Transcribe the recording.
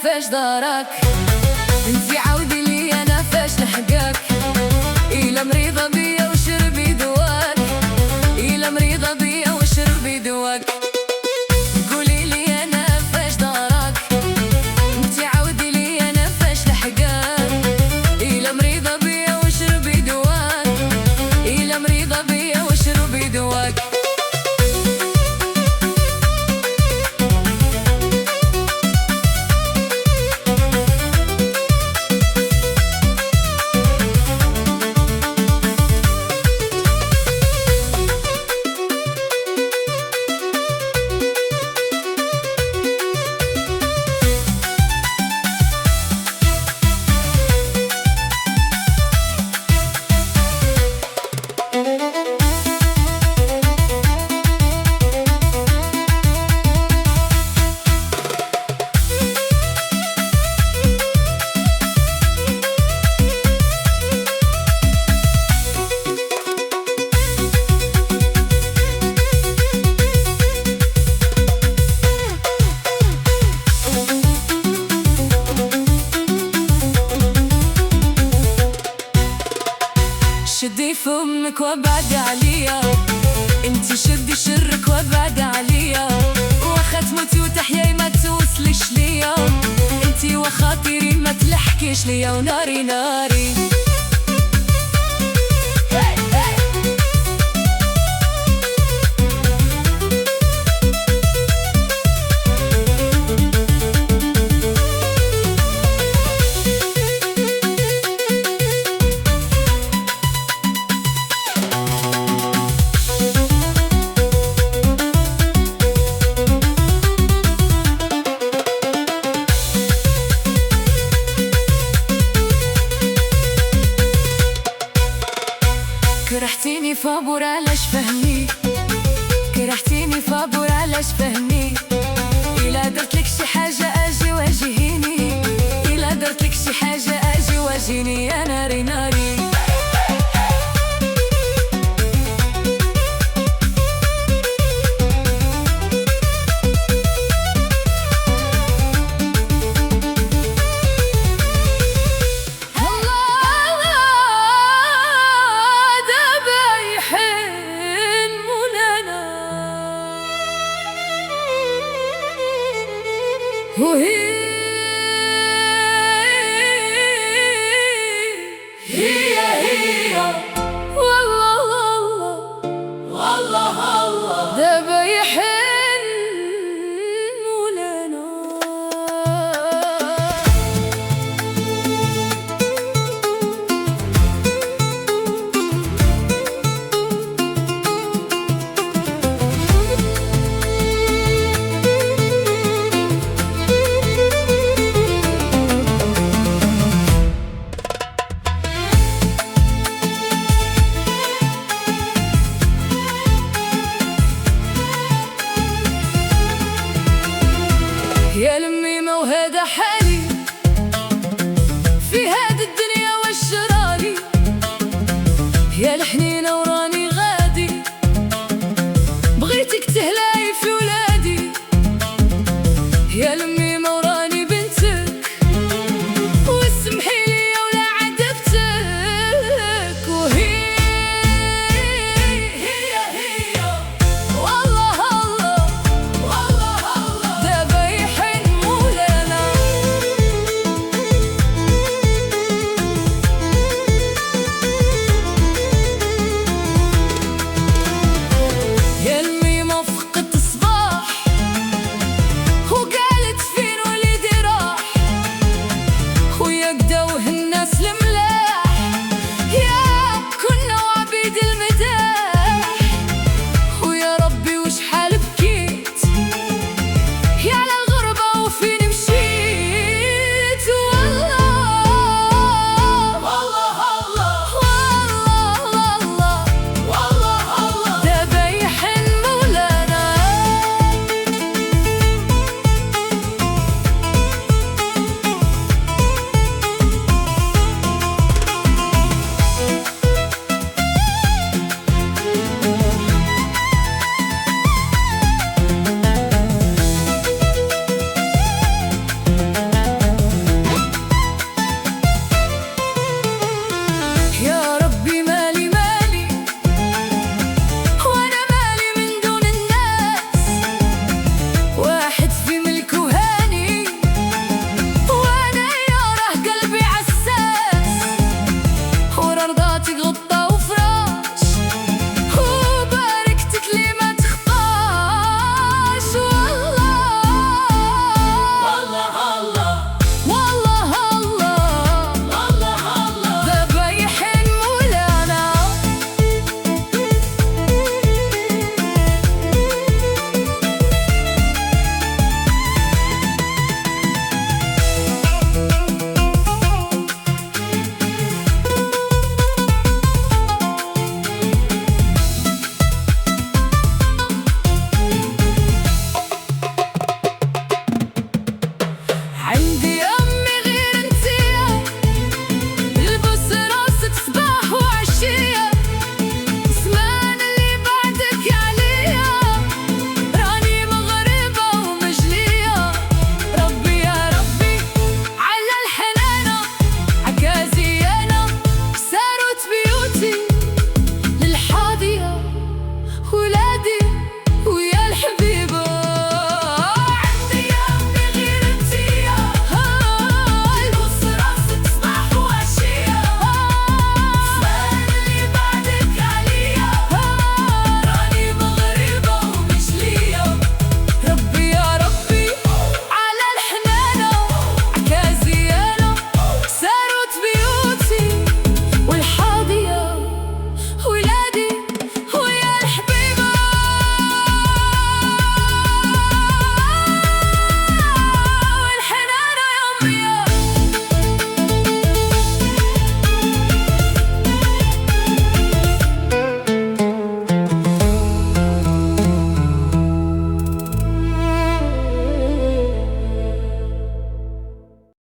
فاش دارك، انتي عاودي لي انا فاش نحقاك. إلا مريضة بيا وشربي دواك، إلا مريضة بيا وشربي دواك. قولي لي انا فاش دارك، انتي عاودي لي انا فاش نحقاك. إلا مريضة بيا وشربي دواك، إلا مريضة بيا وشربي دواك. شدي فمك وابعد عليا، انتي شدي شرك وابعد عليا. واخا تموتي وتحياي ما توصلش ليا، انتي وخاطري ما تلحكيش ليا. وناري ناري كرهتيني فابور علاش فهمني، كرهتيني فابور علاش فهمني. إلا درتلك شي حاجة أجي واجهيني، إلا درتلك شي حاجة أجي واجهيني. يا ناري ناري وهي والله والله والله دابا يحن مولانا. يا لميمة وهذا حالي في هاد الدنيا والشرالي، يا الحنينة وراني غادي بغيتك تهلا